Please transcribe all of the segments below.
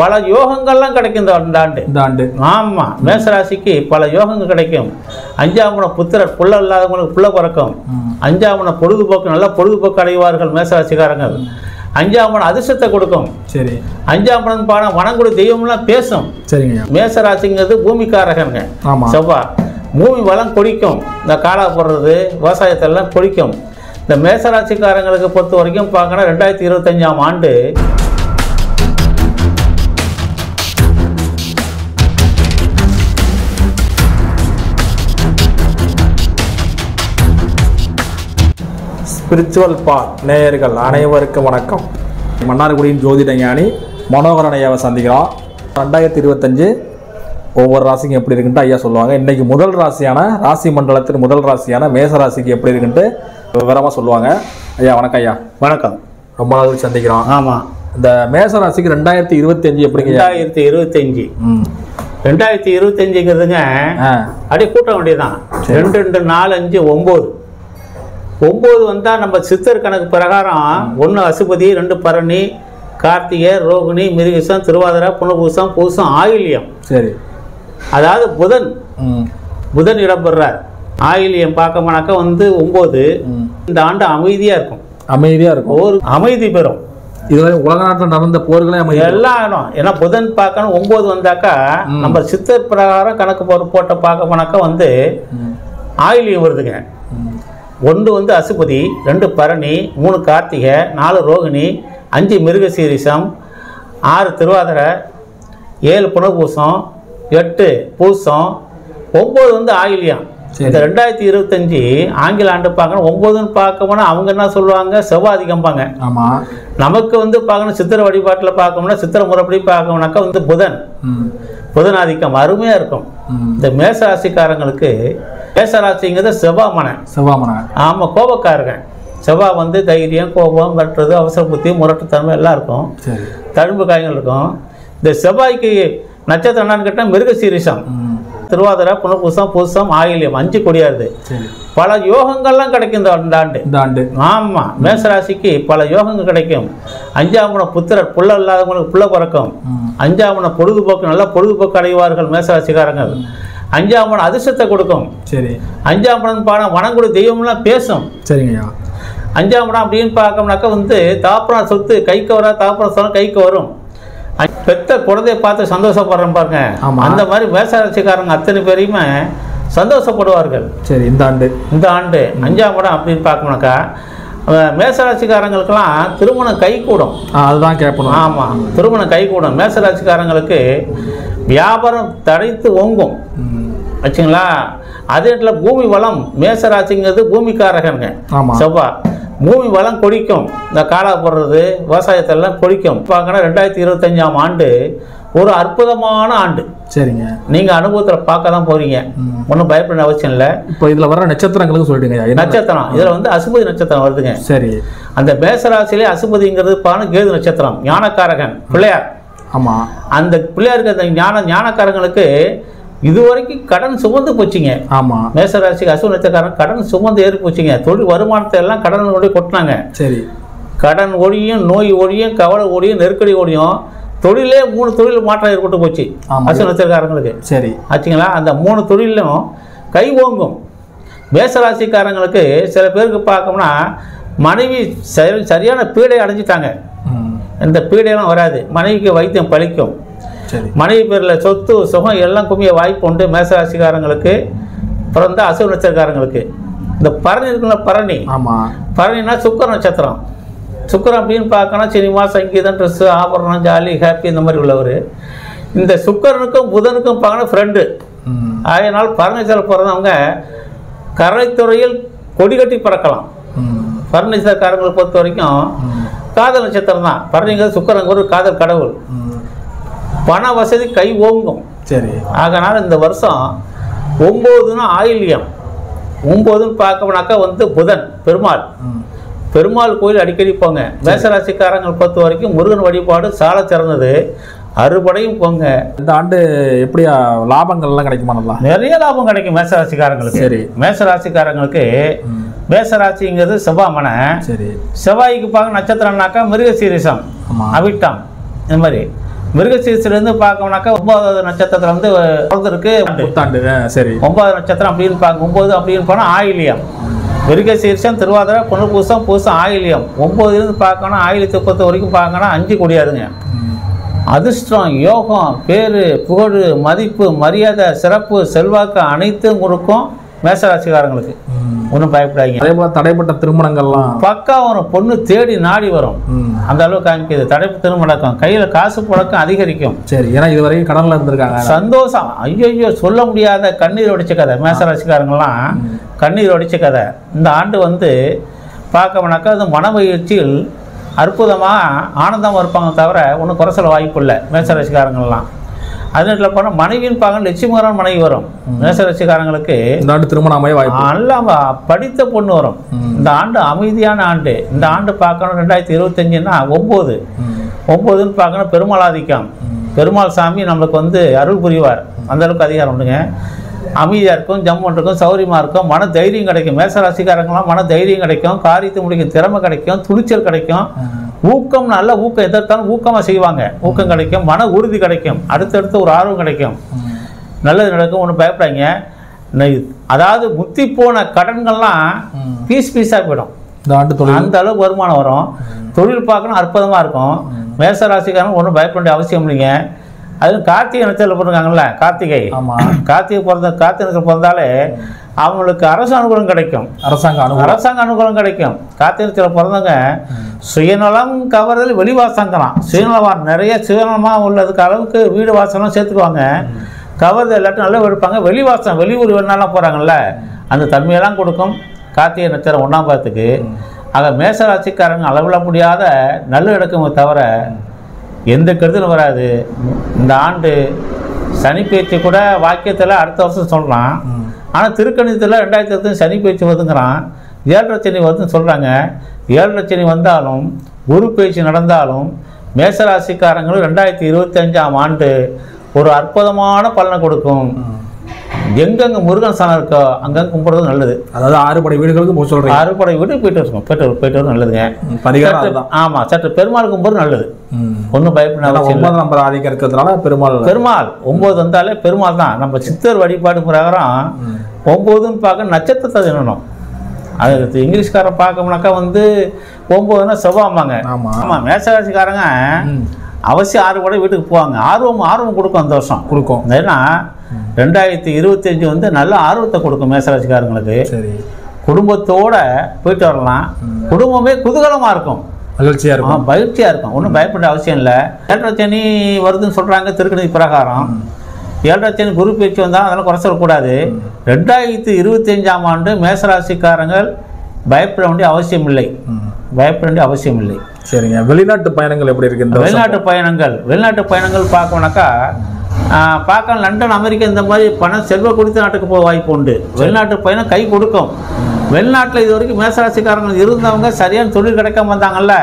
பல யோகங்கள்லாம் கிடைக்கும் இந்த ஆண்டு. ஆமாம், மேசராசிக்கு பல யோகங்கள் கிடைக்கும். 5ஆம் இடம் புத்திரர், புள்ள இல்லாதவங்களுக்கு புள்ள பிறக்கும். 5ஆம் இடம் பொழுதுபோக்கு, நல்லா பொழுதுபோக்கு அடைவார்கள் மேசராசிக்காரங்கள். 5ஆம் இடம் அதிர்ஷ்டத்தை கொடுக்கும். சரி. 5ஆம் இடம் பாடம் வனங்குடி தெய்வம்லாம் பேசும். சரிங்க. மேசராசிங்கிறது பூமிக்காரகங்க. செவ்வாய் பூமி வளம் கொடிக்கும். இந்த காடா போடுறது விவசாயத்தெல்லாம் கொடிக்கும். இந்த மேசராசிக்காரங்களுக்கு பொறுத்த வரைக்கும் பார்க்கணும் 2025ஆம் ஆண்டு ஸ்பிரிச்சுவல் பாத் நேயர்கள் அனைவருக்கும் வணக்கம். மன்னார்குடியின் ஜோதிட ஞானி மனோகரன் ஐயாவை சந்திக்கிறோம். 2025 ஒவ்வொரு ராசிக்கும் எப்படி இருக்குன்ட்டு ஐயா சொல்லுவாங்க. இன்றைக்கி முதல் ராசியான ராசி மண்டலத்தின் முதல் ராசியான மேசராசிக்கு எப்படி இருக்குன்ட்டு விவரமாக சொல்லுவாங்க. ஐயா வணக்கம். ஐயா வணக்கம். ரொம்ப நாள் சந்திக்கிறோம். ஆமாம். இந்த மேசராசிக்கு 2025 எப்படிங்க? 2025ங்கிறதுங்க அப்படியே கூட்ட வேண்டியதுதான். 2 2 4 5 9 வந்தால் நம்ம சித்தர் கணக்கு பிரகாரம் 1 அசுபதி, 2 பரணி, கார்த்திகை, ரோகிணி, மிருகசம், திருவாதிரை, புனர்பூசம், பூசம், ஆயில்யம். சரி. அதாவது புதன் இடம்பெறார். ஆயில்யம் பார்க்கமானாக்கா 9. இந்த ஆண்டு அமைதியாக இருக்கும். ஒரு அமைதி பெறும். இதுவரை உலக நாட்டில் நடந்த போர்களே எல்லாம் ஆகும். ஏன்னா புதன் பார்க்கணும் 9 வந்தாக்கா நம்ம சித்தர் பிரகாரம் கணக்கு போட்ட பார்க்கமானாக்கா ஆயில்யம் வருதுங்க. 1 அசுபதி, 2 பரணி, 3 கார்த்திகை, 4 ரோகிணி, 5 மிருகசீரிசம், 6 திருவாதிரை, 7 புனர்பூசம், 8 பூசம், 9 ஆயில்யம். இந்த 2025 ஆங்கில ஆண்டு பார்க்கணும் 9ன்னு பார்க்கணும்னா அவங்க என்ன சொல்லுவாங்க, செவ்வாதிகம்பாங்க. ஆமாம். நமக்கு பார்க்கணும் சித்திர வழிபாட்டில் பார்க்கணும்னா சித்திர முறைப்படி பார்க்கணும்னாக்கா புதனாதிக்கம் அருமையாக இருக்கும். இந்த மேசராசிக்காரங்களுக்கு மேசராசிங்கிறது செவ்வாமனை. ஆமாம், கோபக்காரங்க. செவ்வாய் தைரியம், கோபம், மிரட்டுறது, அவசர புத்தி, முரட்டுத்தன்மை எல்லாம் இருக்கும். தழும்பு காயங்கள் இருக்கும். இந்த செவ்வாய்க்கு நட்சத்திரம் என்னன்னு கேட்டால் மிருகசீரிசம், திருவாதிரை, புனர்பூசம், பூசம், ஆயில்யம் 5 கொடியாருது. பல யோகங்கள்லாம் கிடைக்கும் இந்த ஆண்டு. ஆமாம், மேசராசிக்கு பல யோகங்கள் கிடைக்கும். 5ஆம் இடம் புத்திரர், புள்ள இல்லாதவங்களுக்கு புள்ள பிறக்கும். 5ஆம் இடம் பொழுதுபோக்கு, நல்லா பொழுதுபோக்கு அடைவார்கள் மேசராசிக்காரங்கள். 5ஆம் இடம் அதிர்ஷ்டத்தை கொடுக்கும். சரி. 5ஆம் இடம் பாடம் வனங்குடி தெய்வம்லாம் பேசும். சரிங்கய்யா. 5ஆம் இடம் அப்படின்னு பார்க்கணும்னாக்கா தாப்புறம் சொத்து கைக்கு வரா, தாப்புறம் சொன்ன கைக்கு வரும். பெத்த குழந்தைய பார்த்து சந்தோஷப்படுறேன் பாருங்க. அந்த மாதிரி மேசராசிக்காரங்க அத்தனை பேரையுமே சந்தோஷப்படுவார்கள். சரி. இந்த ஆண்டு 5ஆம் இடம் அப்படின்னு பார்க்கணும்னாக்கா மேசராசிக்காரங்களுக்கெல்லாம் திருமணம் கை கூடும். அதுதான் கேட்கணும். ஆமாம், திருமணம் கை கூடும். மேசராசிக்காரங்களுக்கு வியாபாரம் தடைத்து ஓங்கும் வச்சுங்களா. அதே இடத்துல பூமி வளம், மேசராசிங்கிறது பூமிக்காரகங்க. செவ்வாய் பூமி வளம் கொடிக்கும். இந்த காடா போடுறது விவசாயத்தெல்லாம் கொடிக்கும். பார்க்கணும் 2025ஆம் ஆண்டு ஒரு அற்புதமான ஆண்டு. சரிங்க. நீங்கள் அனுபவத்தில் பார்க்க தான் போகிறீங்க. ஒன்றும் பயப்பட அவசியம் இல்லை. இப்போ இதில் வர நட்சத்திரங்களுக்கு சொல்லிடுங்க. நட்சத்திரம் இதில் அசுபதி நட்சத்திரம் வருதுங்க. சரி. அந்த மேசராசிலே அசுபதிங்கிறது கேது நட்சத்திரம், ஞானக்காரகன், பிள்ளையார். ஆமாம். அந்த பிள்ளையாருக்கு அந்த ஞானக்காரங்களுக்கு இதுவரைக்கும் கடன் சுமந்து போச்சுங்க. ஆமாம். மேசராசிக்கு அசுப நட்சத்திரக்காரன் கடன் சுமந்து ஏறி போச்சுங்க. தொழில் வருமானத்தை எல்லாம் கடன் கொண்டு கொட்டினாங்க. சரி. கடன் ஒழியும், நோய் ஒழியும், கவலை ஒழியும், நெருக்கடி ஒழியும். தொழிலே 3 தொழில் மாற்றம் ஏற்பட்டு போச்சு அசுப நட்சத்திரக்காரங்களுக்கு. சரி. ஆச்சுங்களா. அந்த 3 தொழிலும் கை ஓங்கும். மேசராசிக்காரங்களுக்கு சில பேருக்கு பார்க்கணும்னா மனைவி சரியான பீடை அடைஞ்சிட்டாங்க. இந்த பீடையெல்லாம் வராது. மனைவிக்கு வைத்தியம் பழிக்கும். மனைவி பேரில் சொத்து சுகம் எல்லாம் குமிய வாய்ப்பு உண்டு மேசராசிக்காரங்களுக்கு. அப்புறம் அசுப நட்சத்திரக்காரங்களுக்கு இந்த பரணி இருக்குல்ல, பரணி. ஆமாம். பரணினா சுக்கர நட்சத்திரம். சுக்கரம் அப்படின்னு பார்க்கணும் சினிமா, சங்கீதம், ட்ரெஸ்ஸு, ஆபரணம், ஜாலி, ஹாப்பி இந்த மாதிரி உள்ளவர். இந்த சுக்கரனுக்கும் புதனுக்கும் பார்க்கணும் ஃப்ரெண்டு. அதனால் பரணிச்சல் பிறந்தவங்க கரைத்துறையில் கொடி கட்டி பறக்கலாம். பரணிச்சல்காரங்களை பொறுத்த வரைக்கும் காதல் நட்சத்திரம் தான். பரணிங்கிறது சுக்கரங்க ஒரு காதல் கடவுள். பண வசதி கை ஓங்கும். சரி. ஆகனால இந்த வருஷம் 9ன்னு ஆயில்யம். 9ன்னு பார்க்கணும்னாக்கா புதன், பெருமாள் கோயில் அடிக்கடி போங்க. மேசராசிக்காரங்களை பொறுத்த வரைக்கும் முருகன் வழிபாடு சால சிறந்தது. அறுபடையும் போங்க. இந்த ஆண்டு எப்படியா லாபங்கள்லாம் கிடைக்குமா? நல்லா நிறைய லாபம் கிடைக்கும் மேசராசிக்காரங்களுக்கு. சரி. மேசராசிக்காரங்களுக்கு மேசராசிங்கிறது செவ்வாமனை. சரி. செவ்வாய்க்கு பார்க்க நட்சத்திரம்னாக்கா மிருகசீரிசம், அவிட்டம், இந்த மாதிரி மிருகசீரிஷிலேருந்து பார்க்கணும்னாக்கா 9வது நட்சத்திரத்தில் வந்து பிறந்திருக்கு புத்தாண்டு. சரி. 9வது நட்சத்திரம் அப்படின்னு பார்க்க 9 அப்படின்னு போனால் ஆயிலியம். மிருகசீரிஷம், திருவாதிரை, புனர்பூசம், பூசம், ஆயிலியம். 9லேருந்து பார்க்கணும், ஆயிலத்தி 30 வரைக்கும் பார்க்கணும். 5 கூடியாதுங்க. அதிர்ஷ்டம், யோகம், பேர், புகழ், மதிப்பு, மரியாதை, சிறப்பு, செல்வாக்கு அனைத்தும் கொடுக்கும் மேசராசிக்காரங்களுக்கு. ஒன்றும் பயப்படாதீங்க. அதே போல தடைப்பட்ட திருமணங்கள்லாம் பக்கா வரும். பொண்ணு தேடி நாடி வரும். அந்த அளவுக்கு காமிக்குது. தடைப்பு திருமணம், கையில் காசு புழக்கம் அதிகரிக்கும். சரி. ஏன்னா இது வரைக்கும் கடனில் இருந்திருக்காங்க. சந்தோஷம். ஐயோ சொல்ல முடியாத கண்ணீர் வடிச்ச கதை. மேசராசிக்காரங்கெல்லாம் கண்ணீர் வடிச்ச கதை. இந்த ஆண்டு வந்து பார்க்கணும்னாக்கா அது மனமகிழ்ச்சியில் அற்புதமாக ஆனந்தமாக இருப்பாங்க தவிர ஒன்றும் குறை சொல்ல வாய்ப்பு இல்லை மேசராசிக்காரங்கள்லாம். அதனால போனால் மனைவியின் பார்க்க லட்சுமிகரன் மனைவி வரும். மேசராசிக்காரங்களுக்கு இந்த ஆண்டு திருமணம் அமைய வாய்ப்பு. நல்லா படித்த பொண்ணு வரும். இந்த ஆண்டு அமைதியான ஆண்டு. இந்த ஆண்டு பார்க்கணும் 2025ன்னா 9ன்னு பார்க்கணும் பெருமாள் ஆதிக்கம். பெருமாள் சாமி நம்மளுக்கு வந்து அருள் புரிவார். அந்தளவுக்கு அதிகாரம் உண்டுங்க. அமைதியாக இருக்கும், ஜம்மன் இருக்கும், சௌரியமாக இருக்கும், மன தைரியம் கிடைக்கும். மேசராசிக்காரங்களாம் மன தைரியம் கிடைக்கும், காரியத்தை முடிக்கும் திறமை கிடைக்கும், துணிச்சல் கிடைக்கும், ஊக்கம், நல்ல ஊக்கம், எதிர்த்தாலும் ஊக்கமாக செய்வாங்க. ஊக்கம் கிடைக்கும், மன உறுதி கிடைக்கும், அடுத்தடுத்து ஒரு ஆர்வம் கிடைக்கும், நல்லது நடக்கும். ஒன்றும் பயப்படாங்க. அதாவது முத்தி போன கடன்கள்லாம் பீஸாக போயிடும். இந்த ஆண்டு தொழில் அந்த அளவுக்கு வருமானம் வரும். தொழில் பார்க்கணும், அற்புதமாக இருக்கும். மேசராசிக்காரங்க ஒன்றும் பயப்பட வேண்டிய அவசியம் இல்லைங்க. அது கார்த்திகை நட்சத்திரம் பிறந்தாங்கல்ல, கார்த்திகை நட்சத்திரம் பிறந்தாலே அவங்களுக்கு அரசு அனுகூலம் கிடைக்கும். அரசாங்க அனுகூலம் கிடைக்கும். கார்த்திகை நட்சத்திரம் பிறந்தவங்க சுயநலம் கவர்தல் வெளிவாசங்கலாம். சுயநலம் நிறைய சுயநலமாக உள்ளதுக்கு அளவுக்கு வீடு வாசலாம் சேர்த்துக்குவாங்க. கவர்தல் எல்லாத்தையும் நல்லா எடுப்பாங்க. வெளிவாசம், வெளியூர் வேணாலும் போகிறாங்கல்ல, அந்த தன்மையெல்லாம் கொடுக்கும் கார்த்திகை நட்சத்திரம் 1ஆம் பாதத்துக்கு. ஆக மேசராசிக்காரங்க அளவிட முடியாத நல்ல எடுக்குமே தவிர எந்த கெடுதலும் வராது. இந்த ஆண்டு சனி பயிற்சி கூட வாக்கியத்தில் அடுத்த வருஷம் சொல்கிறான். ஆனால் திருக்கணிதத்தில் 2020 சனி பயிற்சி வருதுங்கிறான். 7.5 சனி வருதுன்னு சொல்கிறாங்க. 7.5 சனி வந்தாலும் குரு பயிற்சி நடந்தாலும் மேசராசிக்காரங்களும் 2025ஆம் ஆண்டு ஒரு அற்புதமான பலனை கொடுக்கும். எங்கெங்க முருகன் ஸ்தானம் இருக்கோ அங்கங்க கும்பிடுறது நல்லது. அதாவது 6 படை வீடுகளுக்கு போக சொல்றீங்க. 6 படை வீடு போயிட்டு வரும் நல்லதுங்க. ஆமாம், சற்று பெருமாள் கும்பிடுறது நல்லது. ஒன்றும் பயப்படாத. 9ஆம் நம்பர் ஆதிக்கம் இருக்கிறதுனால பெருமாள் 9 வந்தாலே பெருமாள் தான். நம்ம சித்தர் வழிபாடு பிரகாரம் 9ன்னு பார்க்க நட்சத்திரத்தை எண்ணணும். அது இங்கிலீஷ்காரன் பார்க்கணும்னாக்கா வந்து 9ன்னா செவ்வாய்மாங்க. ஆமாம், மேசராசிக்காரங்க அவசியம் 6 படை வீட்டுக்கு போவாங்க. ஆர்வம் கொடுக்கும். அந்த வருஷம் கொடுக்கும். ஏன்னா 2025 வந்து நல்ல ஆர்வத்தை கொடுக்கும் மேசராசிக்காரங்களுக்கு. குடும்பத்தோட போயிட்டு வரலாம். குடும்பமே குதூகலமாக இருக்கும், மகிழ்ச்சியாக இருக்கும், மகிழ்ச்சியாக இருக்கும். ஒன்றும் பயப்பட அவசியம் இல்லை. 7.5 சனி வருதுன்னு சொல்கிறாங்க திருக்கணித பிரகாரம். 7.5 சனி குரு பயிற்சி வந்தாலும் அதெல்லாம் குறை சொல்லக்கூடாது. 2025ஆம் ஆண்டு மேசராசிக்காரங்கள் பயப்பட வேண்டிய அவசியம் இல்லை. சரிங்க. வெளிநாட்டு பயணங்கள் எப்படி இருக்கு? வெளிநாட்டு பயணங்கள் பார்க்கணும்னாக்கா லண்டன், அமெரிக்கா இந்த மாதிரி பணம் செல்வ கொடுத்த நாட்டுக்கு போக வாய்ப்பு உண்டு. வெளிநாட்டு பயணம் கை கொடுக்கும். வெளிநாட்டில் இது வரைக்கும் மேசராசிக்காரங்கள் இருந்தவங்க சரியான தொழில் கிடைக்காம வந்தாங்கல்ல,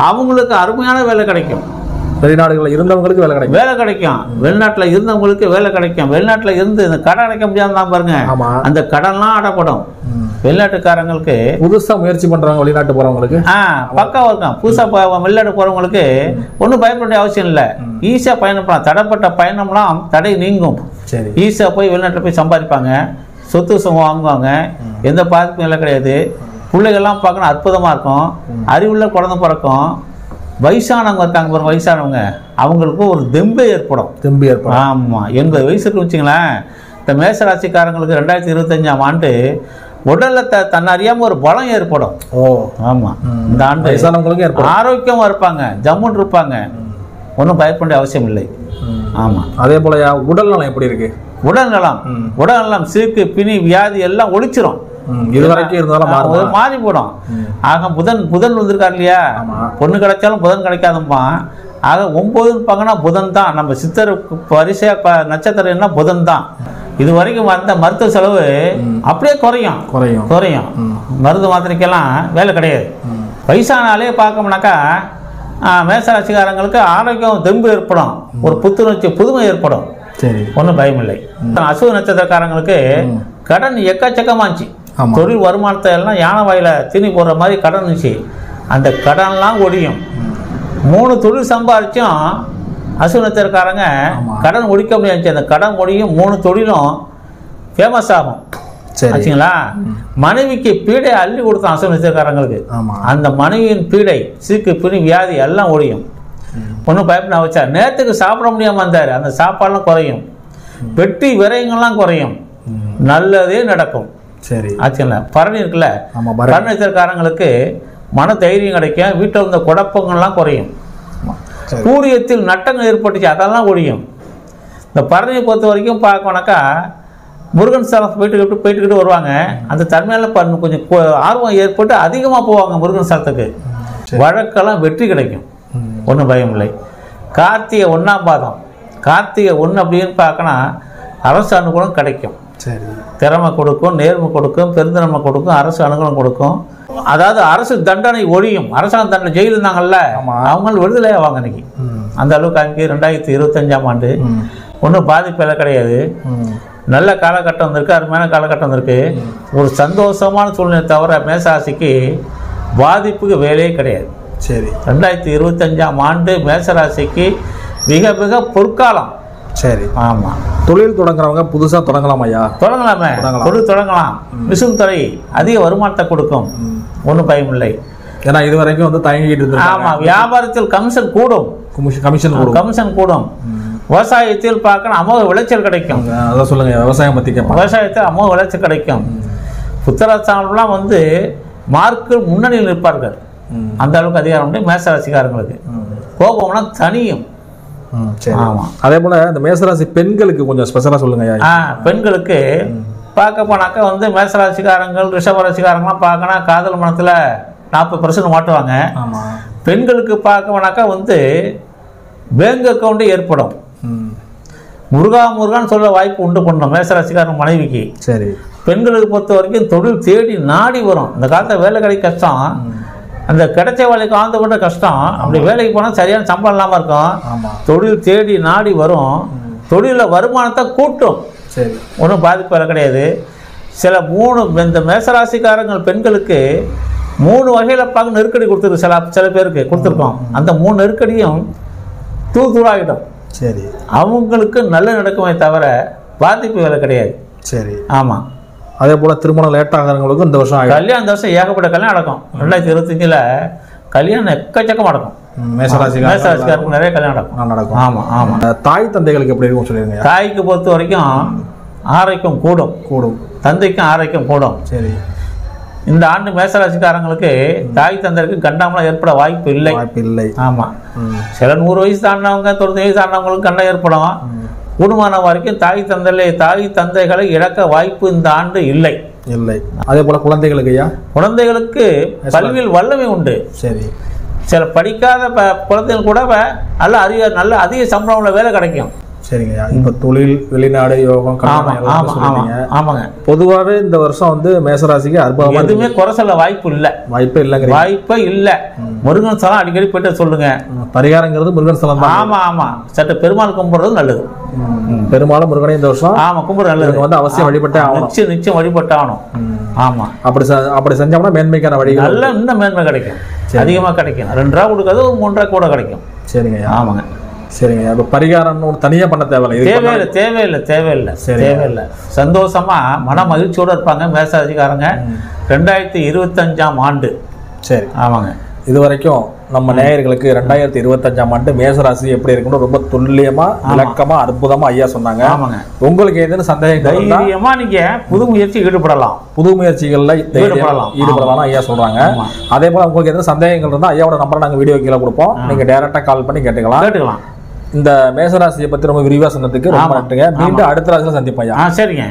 அவங்களுக்கு அருமையான வேலை கிடைக்கும். வெளிநாடுகளில் இருந்தவங்களுக்கு வேலை கிடைக்கும். வெளிநாட்டில் இருந்தவங்களுக்கு வேலை கிடைக்கும். வெளிநாட்டில் இருந்து இந்த கடன் அடைக்க முடியாம தான் பாருங்க, அந்த கடன்லாம் அடைப்படும். வெளிநாட்டுக்காரங்களுக்கு புதுசாக முயற்சி பண்ணுறவங்க வெளிநாட்டு போகிறவங்களுக்கு பக்காவாக இருக்கும். புதுசாக வெளிநாட்டு போகிறவங்களுக்கு ஒன்றும் பயப்பட வேண்டிய அவசியம் இல்லை. ஈஸியாக பயணம் பண்ணலாம். தடைப்பட்ட பயணம்லாம் தடை நீங்கும். சரி, ஈஸியாக போய் வெளிநாட்டில் போய் சம்பாதிப்பாங்க. சொத்து சுகம் வாங்குவாங்க. எந்த பாதிப்பும் இல்லை கிடையாது. பிள்ளைகள்லாம் பார்க்கணும், அற்புதமாக இருக்கும். அறிவுள்ள குழந்தை பிறக்கும். வயசானவங்க இருக்காங்க பாருங்க, வயசானவங்க அவங்களுக்கு ஒரு தெம்பு ஏற்படும். ஆமாம், 80 வயசு இருக்குன்னு வச்சுங்களேன். இந்த மேசராசிக்காரங்களுக்கு 2025ஆம் ஆண்டு உடலில் தன்னறியாமல் ஒரு பலம் ஏற்படும். ஆமாம், இந்த ஆண்டு வயசானவங்களுக்கு ஆரோக்கியமாக இருப்பாங்க, ஜம்முன்னு இருப்பாங்க. ஒன்றும் பயப்பட அவசியம் இல்லை. ஆமாம், அதே போல உடல் நலம் எப்படி இருக்கு? உடல் நலம் சீக்கு, பிணி, வியாதி எல்லாம் ஒழிச்சிரும். இது வரைக்கும் இருந்தாலும் மாறி போடும். ஆக புதன் வந்திருக்காரு இல்லையா, பொண்ணு கிடைச்சாலும் புதன் கிடைக்காதும்மா. ஆக 9ன்னு பார்க்கனா புதன் தான். நம்ம சித்தர் வரிசையா நட்சத்திரம் என்ன புதன் தான். இது வரைக்கும் வந்த மருத்துவ செலவு அப்படியே குறையும். மருந்து மாத்திரைக்கெல்லாம் வேலை கிடையாது. வயசானாலே பார்க்கணும்னாக்கா மேசராசிக்காரங்களுக்கு ஆரோக்கியம், தெம்பு ஏற்படும், ஒரு புத்துணர்ச்சி, புதுமை ஏற்படும். சரி, ஒன்றும் பயம் இல்லை. அசுவ நட்சத்திரக்காரங்களுக்கு கடன் எக்கச்சக்கமாச்சு. தொழில் வருமானத்தை எல்லாம் யானை வாயில தீனி போடுற மாதிரி கடன் இருந்துச்சு. அந்த கடன்லாம் ஒடியும். 3 தொழில் சம்பாதிச்சும் அஸ்வினி நட்சத்திரக்காரங்க கடன் முடிக்க முடியாது. அந்த கடன் முடியும் 3 தொழிலும் ஃபேமஸ் ஆகும். ஆச்சுங்களா? மனைவிக்கு பீடை அள்ளி கொடுத்தான் அஸ்வினி நட்சத்திரக்காரங்களுக்கு. அந்த மனைவியின் பீடை, சீக்கு, பிணி, வியாதி எல்லாம் ஒழியும். ஒன்றும் பயப்பட வச்சார். நேரத்துக்கு சாப்பிட முடியாமல் வந்தார், அந்த சாப்பாடுலாம் குறையும். வெட்டி விரயங்கள்லாம் குறையும். நல்லதே நடக்கும். சரி, ஆச்சுங்களா? பரணி இருக்குல்ல, பரணி நட்சத்திரக்காரங்களுக்கு மன தைரியம் கிடைக்கும். வீட்டில் இருந்த குழப்பங்கள்லாம் குறையும். பூரியத்தில் நட்டங்கள் ஏற்பட்டுச்சு, அதெல்லாம் ஒழியும். இந்த பரணியை பொறுத்த வரைக்கும் பார்க்கணுனாக்கா முருகன் ஸ்தலம் போயிட்டுக்கிட்டு வருவாங்க. அந்த தன்மையில் கொஞ்சம் ஆர்வம் ஏற்பட்டு அதிகமாக போவாங்க முருகன் ஸ்தலத்துக்கு. வழக்கெல்லாம் வெற்றி கிடைக்கும், ஒன்றும் பயம் இல்லை. கார்த்திகை 1ஆம் பாதம், கார்த்திகை 1 அப்படின்னு பார்க்கணும், அரசு அனுகூலம் கிடைக்கும். சரி, திறமை கொடுக்கும், நேர்மை கொடுக்கும், பெருந்திறமை கொடுக்கும், அரசு அனுகூலம் கொடுக்கும். அதாவது அரசு தண்டனை ஒழியும். அரசாங்க தண்டனை ஜெயில் இருந்தாங்கல்ல, அவங்க விடுதலை ஆவாங்க இன்னைக்கு. அந்த அளவுக்கு அங்கே 2025ஆம் ஆண்டு ஒன்றும் பாதிப்பு கிடையாது. நல்ல காலகட்டம் வந்திருக்கு, அருமையான காலகட்டம் வந்திருக்கு. ஒரு சந்தோஷமான சூழ்நிலை தவிர மேசராசிக்கு பாதிப்புக்கு வேலையே கிடையாது. சரி, 2025ஆம் ஆண்டு மேசராசிக்கு மிக மிக பொற்காலம். சரி, ஆமாம். தொழில் தொடங்குறவங்க புதுசாக தொடங்கலாம் ஐயா? தொடங்கலாமே, தொழில் தொடங்கலாம். மிஷின் துறை அதிக வருமானத்தை கொடுக்கும், ஒன்றும் பயம் இல்லை. ஏன்னா இது வரைக்கும் வந்து தயங்கிட்டு இருக்கு. ஆமாம், வியாபாரத்தில் கமிஷன் கூடும், கமிஷன் கூடும். விவசாயத்தில் பார்க்கணும், அமோக விளைச்சல் கிடைக்கும். அதான் சொல்லுங்க, விவசாயம் பற்றி கேட்போம். விவசாயத்தில் அமோக விளைச்சல் கிடைக்கும். புத்திரஸ்தானம்லாம் வந்து மார்க்கு முன்னணியில் நிற்பார்கள். அந்த அளவுக்கு அதிகாரம் உண்டு மேசராசிக்காரங்களுக்கு. கோபம்னா தனியும். ஆமாம். அதே போல் இந்த மேசராசி பெண்களுக்கு கொஞ்சம் ஸ்பெஷலாக சொல்லுங்க. பெண்களுக்கு பார்க்க போனாக்கா வந்து மேசராசிக்காரங்கள், ரிஷபராசிக்காரங்களாம் பார்க்கணும் காதல் மனத்தில் 40% மாட்டுவாங்க. பெண்களுக்கு பார்க்க போனாக்கா வந்து பேங்க் அக்கௌண்ட்டு ஏற்படும். முருகான்னு சொல்ல வாய்ப்பு உண்டு பண்ணணும் மேசராசிக்காரன் மனைவிக்கு. சரி, பெண்களுக்கு பொறுத்த வரைக்கும் தொழில் தேடி நாடி வரும். இந்த காலத்தில் வேலை கிடைக்க கஷ்டம், அந்த கிடைச்ச வேலைக்கு ஆழ்ந்து கொண்ட கஷ்டம். அப்படி வேலைக்கு போனால் சரியான சம்பளம் இல்லாமல் இருக்கும். தொழில் தேடி நாடி வரும், தொழிலில் வருமானத்தை கூட்டும். சரி, ஒன்றும் பாதிப்பு வேலை கிடையாது. சில 3 இந்த மேசராசிக்காரங்கள் பெண்களுக்கு 3 வகையில் பார்க்க நெருக்கடி கொடுத்துருக்கு. சில பேருக்கு கொடுத்துருக்கோம். அந்த 3 நெருக்கடியும் தூளாகிடும். சரி, அவங்களுக்கு நல்ல நடக்குமே தவிர பாதிப்பு வேலை கிடையாது. சரி, ஆமாம். அதே போல் திருமணம் லேட் ஆகிறவங்களுக்கும் இந்த வருஷம் கல்யாணம், இந்த வருஷம் ஏகப்பட்ட கல்யாணம் நடக்கும். 2025 கல்யாணம் எக்கச்சக்கம் நடக்கும். மேசராசிக்காரருக்கு நிறைய கல்யாணம் நடக்கும். ஆமாம் ஆமாம். தாய் தந்தைகளுக்கு எப்படி இருக்கும் சொல்லிடுங்க. தாய்க்கு பொறுத்த வரைக்கும் ஆரோக்கியம் கூடும், தந்தைக்கும் ஆரோக்கியம் கூடும். சரி, இந்த ஆண்டு மேசராசிக்காரங்களுக்கு தாய் தந்தைக்கு கண்டம்லாம் ஏற்பட வாய்ப்பு இல்லை. ஆமாம், சில 100 வயசு தாண்டினவங்க, 90 வயசு தாண்டினவங்களுக்கு கண்டம் ஏற்படும். கூடுமான வரைக்கும் தாய் தந்தைகளை இழக்க வாய்ப்பு இந்த ஆண்டு இல்லை. அதே போல குழந்தைகளுக்கு குழந்தைகளுக்கு கல்வியில் வல்லமை உண்டு. சரி, சில படிக்காத குழந்தைகள் கூட நல்ல அதிக சம்பளம் உள்ள வேலை கிடைக்கும். சரிங்க. இப்போ தொழில், வெளிநாடு, யோகம், ஆமாங்க. பொதுவாகவே இந்த வருஷம் வந்து மேசராசிக்கு அற்புதமாக எதுவுமே குறை சொல்ல வாய்ப்பே இல்லை. முருகன் ஸ்தலம் அடிக்கடி போயிட்டு சொல்லுங்க. பரிகாரங்கிறது முருகன் ஸ்தலம் தான். ஆமாம். சற்று பெருமாள் கும்பிடுறது நல்லது. பெருமாளும் முருகனை இந்த வருஷம் கும்பிடுறது நல்லது. வந்து அவசியம் வழிபட்டே ஆகணும். நிச்சயம் வழிபட்டு ஆகணும். ஆமாம், அப்படி செஞ்சோம்னா மேன்மைக்கான வழி நல்ல இன்னும் மேன்மை கிடைக்கும், அதிகமாக கிடைக்கும். 2 ரூபா கொடுக்காது, 3 ரூபா கூட கிடைக்கும். சரிங்க. ஆமாங்க. சரிங்க. அப்போ பரிகாரம்னு தனியாக பண்ண தேவையில்லை. சந்தோஷமா மன மகிழ்ச்சியோடு இருப்பாங்க மேசராசிக்காரங்க 2025ஆம் ஆண்டு. சரி, ஆமாங்க. இது வரைக்கும் நம்ம நேயர்களுக்கு 2025ஆம் ஆண்டு மேசராசி எப்படி இருக்குன்னு ரொம்ப துல்லியமா, விளக்கமா, அற்புதமா ஐயா சொன்னாங்க. ஆமாங்க. உங்களுக்கு ஏதேனும் சந்தேகம், தைரியமா நீங்க புது ஈடுபடலாம். புது முயற்சிகள்ல ஈடுபடலாம் ஐயா சொல்றாங்க. அதே போல உங்களுக்கு எதுவும் சந்தேகங்கள் இருந்தால் ஐயாவோட நம்பரை நாங்கள் வீடியோ கீழே கொடுப்போம். நீங்க டைரக்டா கால் பண்ணி கேட்டுக்கலாம். இந்த மேசராசியை பத்தி ரொம்ப விரிவா சொன்னதுக்கு ரொம்ப நன்றிங்க. மீண்டும் அடுத்த ராசியில சந்திப்போம் ஐயா. சரிங்க.